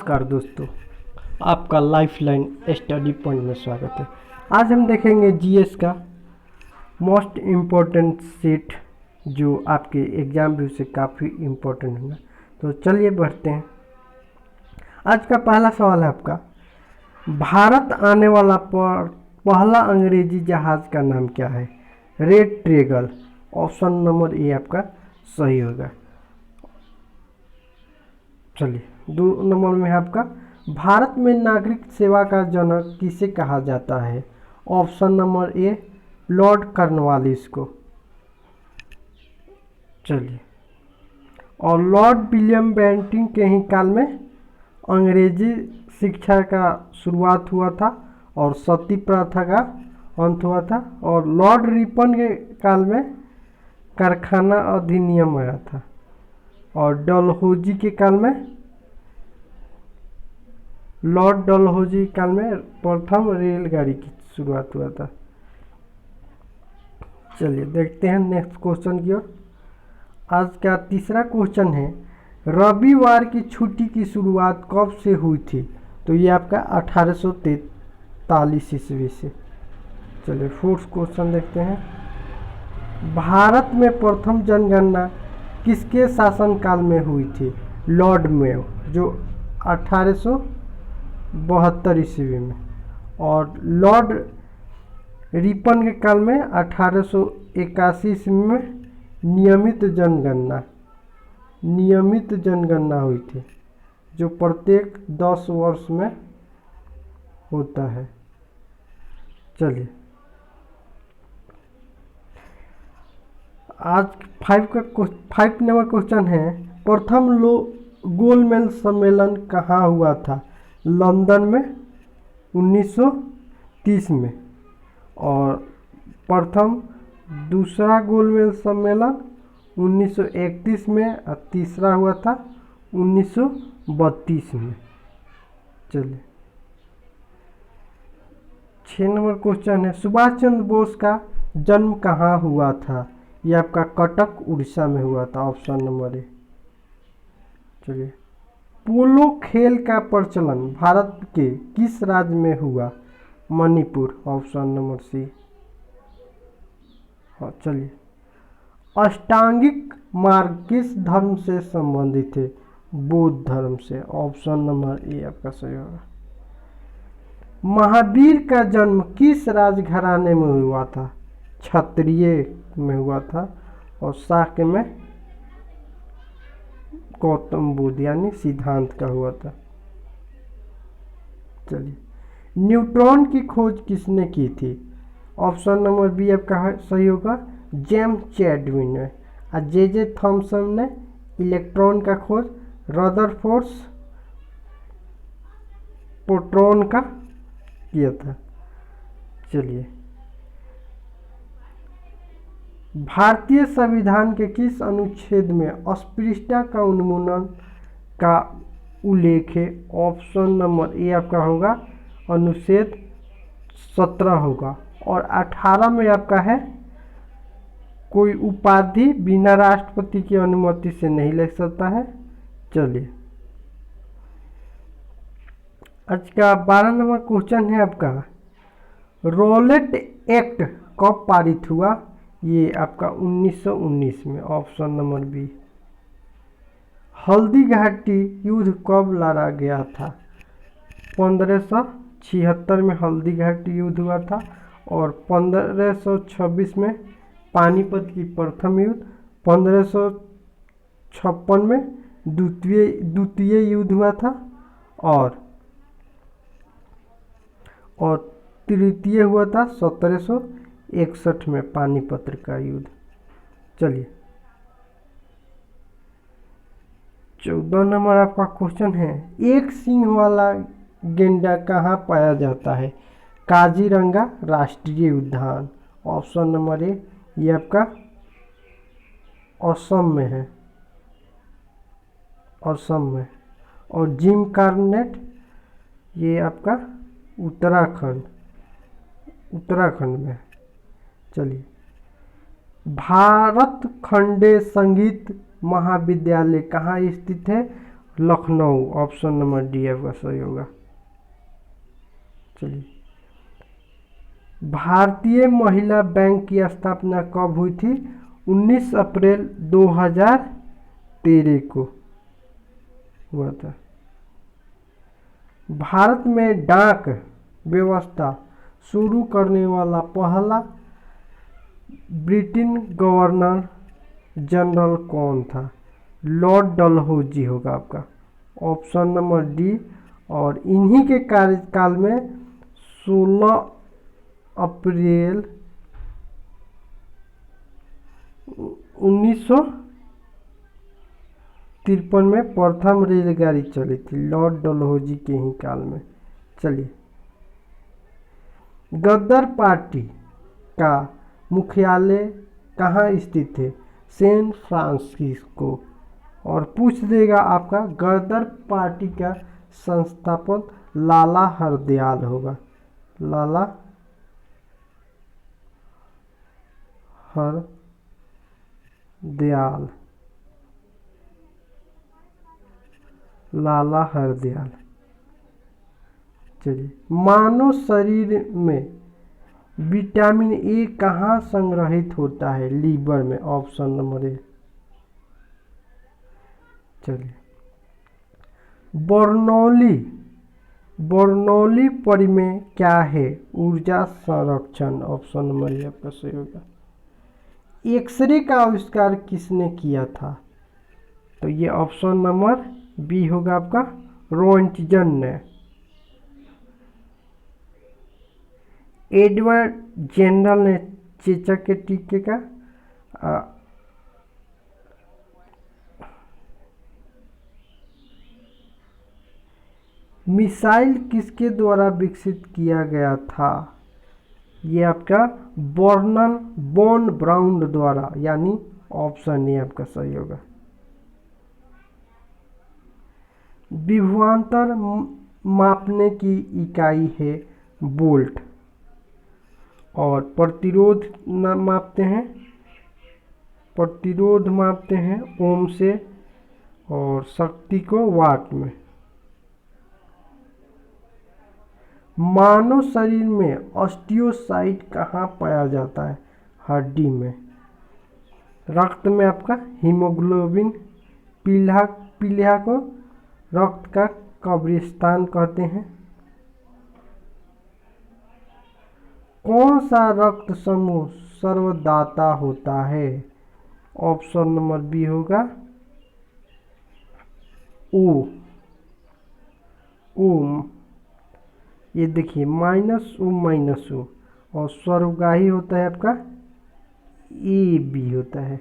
नमस्कार दोस्तों, आपका लाइफलाइन स्टडी पॉइंट में स्वागत है। आज हम देखेंगे जीएस का मोस्ट इम्पोर्टेंट सेट जो आपके एग्जाम व्यू से काफ़ी इम्पोर्टेंट होगा। तो चलिए बढ़ते हैं। आज का पहला सवाल है आपका, भारत आने वाला पहला अंग्रेजी जहाज़ का नाम क्या है? रेड ट्रेगल। ऑप्शन नंबर ए आपका सही होगा। चलिए, 2 नंबर में है आपका, भारत में नागरिक सेवा का जनक किसे कहा जाता है? Option number A Lord Cornwallis को। चलिए, और लॉर्ड विलियम बेंटिंग के ही काल में अंग्रेजी शिक्षा का शुरुआत हुआ था और सती प्रथा का अंत हुआ था, और लॉर्ड रिपन के काल में कारखाना अधिनियम आया था, और डलहौजी के काल में लॉर्ड डलहौजी काल में प्रथम रेलगाड़ी की शुरुआत हुआ था। चलिए देखते हैं नेक्स्ट क्वेश्चन की ओर। आज का तीसरा क्वेश्चन है, रविवार की छुट्टी की शुरुआत कब से हुई थी? तो ये आपका 1843 ईस्वी से। चलिए फोर्थ क्वेश्चन देखते हैं, भारत में प्रथम जनगणना किसके शासनकाल में हुई थी? लॉर्ड मेयो, जो 1872 ईस्वी में, और लॉर्ड रिपन के काल में 1881 ईस्वी में नियमित जनगणना हुई थी, जो प्रत्येक 10 वर्ष में होता है। चलिए, आज 5 नंबर क्वेश्चन है, प्रथम गोलमेज सम्मेलन कहाँ हुआ था? लंदन में 1930 में, और दूसरा गोलमेज सम्मेलन 1931 में, और तीसरा हुआ था 1932 में। चलिए, 6 नंबर क्वेश्चन है, सुभाष चंद्र बोस का जन्म कहाँ हुआ था? ये आपका कटक उड़ीसा में हुआ था। Option number A. चलिए, पोलो खेल का प्रचलन भारत के किस राज्य में हुआ? मणिपुर। Option number C. हाँ, चलिए, अष्टांगिक मार्ग किस धर्म से संबंधित है? बौद्ध धर्म से। ऑप्शन नंबर ए आपका सही होगा। महावीर का जन्म किस राजघराने में हुआ था? क्षत्रिय में हुआ था, और शाक्य में गौतम बुद्ध यानी सिद्धांत का हुआ था। चलिए, न्यूट्रॉन की खोज किसने की थी? ऑप्शन नंबर बी आपका सही होगा, जेम्स चैडविक ने। और जे थॉमसन ने इलेक्ट्रॉन का खोज रदरफोर्ड प्रोटॉन का किया था। चलिए, भारतीय संविधान के किस अनुच्छेद में अस्पृश्यता का उन्मूलन का उल्लेख है? ऑप्शन नंबर ए आपका होगा अनुच्छेद 17 होगा, और 18 में आपका है, कोई उपाधि बिना राष्ट्रपति की अनुमति से नहीं ले सकता है। चलिए, आज का 12 नंबर क्वेश्चन है आपका, रॉलेट एक्ट कब पारित हुआ? ये आपका 1919 में। Option number B. Haldi Ghati युद्ध कब लड़ा गया था? 1576 में हल्दी घाटी युद्ध हुआ था, और 1526 में पानीपत की प्रथम युद्ध, 1556 में द्वितीय युद्ध हुआ था, और तृतीय हुआ था 1761 में पानीपत का युद्ध। चलिए, 14 नंबर आपका क्वेश्चन है, एक सींग वाला गेंडा कहाँ पाया जाता है? काजीरंगा राष्ट्रीय उद्यान। ऑप्शन नंबर ए, ये आपका असम में है, असम में, और जिम कार्बेट ये आपका उत्तराखंड में। चलिए, भारत खंडे संगीत महाविद्यालय कहाँ स्थित है? लखनऊ, ऑप्शन नंबर डी आपका सही होगा। चलिए, भारतीय महिला बैंक की स्थापना कब हुई थी? 19 अप्रैल 2013 को हुआ था। भारत में डाक व्यवस्था शुरू करने वाला पहला ब्रिटेन गवर्नर जनरल कौन था? लॉर्ड डलहौजी होगा आपका, ऑप्शन नंबर डी। और इन्हीं के कार्यकाल में 16 अप्रैल 1953 में प्रथम रेलगाड़ी चली थी, लॉर्ड डलहौजी के ही काल में। चलिए, गदर पार्टी का मुख्यालय कहाँ स्थित है? San Francisco. और पूछ देगा आपका गदर पार्टी का संस्थापक लाला हरदयाल होगा, लाला हरदयाल, लाला हरदयाल। चलिए, मानव शरीर में विटामिन ए कहाँ संग्रहित होता है? लीवर में, ऑप्शन नंबर ए। चलिए, बर्नौली परिमेय क्या है? ऊर्जा संरक्षण, ऑप्शन नंबर ए आपका सही होगा। एक्सरे का आविष्कार किसने किया था? तो ये ऑप्शन नंबर बी होगा आपका, रोंटगन ने। एडवर्ड जेनरल ने चेचक के टीके का मिसाइल किसके द्वारा विकसित किया गया था? ये आपका बॉर्न ब्राउन द्वारा, यानी ऑप्शन ए आपका सही होगा। विभवांतर मापने की इकाई है वोल्ट। और प्रतिरोध मापते हैं ओम से, और शक्ति को वाट में। मानव शरीर में ऑस्टियोसाइट कहाँ पाया जाता है? हड्डी में। रक्त में आपका हीमोग्लोबिन, पीलिया को रक्त का कब्रिस्तान कहते हैं। कौन सा रक्त समूह सर्वदाता होता है? ऑप्शन नंबर बी होगा, ओ। ये देखिए, -O और सर्वगाही होता है आपका AB होता है।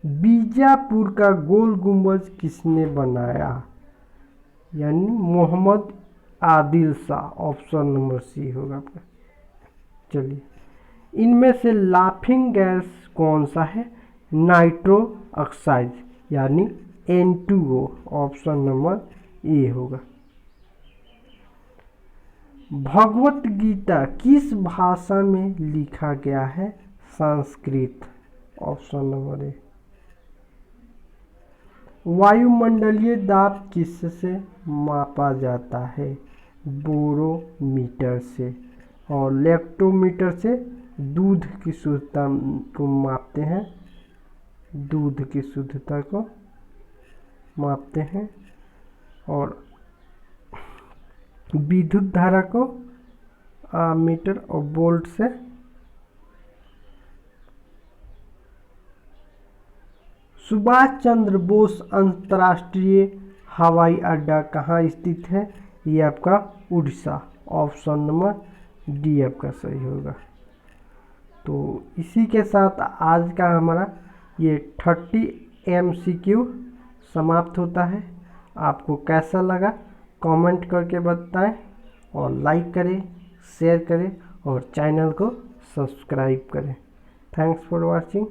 बीजापुर का गोल गुंबज किसने बनाया? यानी Mohammed Adil Shah, option number C होगा आपका। चलिए, इनमें से लाफिंग गैस कौन सा है? नाइट्रो ऑक्साइड, यानी N2O, ऑप्शन नंबर ए होगा। भगवत गीता किस भाषा में लिखा गया है? Sanskrit, option number A. वायुमंडलीय दाब किससे मापा जाता है? बोरोमीटर से। और लैक्टोमीटर से दूध की शुद्धता को मापते हैं, दूध की शुद्धता को मापते हैं। और विद्युत धारा को मीटर और वोल्ट से। सुभाष चंद्र बोस अंतर्राष्ट्रीय हवाई अड्डा कहाँ स्थित है? ये आपका उड़ीसा, ऑप्शन नंबर डी आपका सही होगा। तो इसी के साथ आज का हमारा ये 30 MCQ समाप्त होता है। आपको कैसा लगा कमेंट करके बताएं, और लाइक करें, शेयर करें और चैनल को सब्सक्राइब करें। Thanks for watching.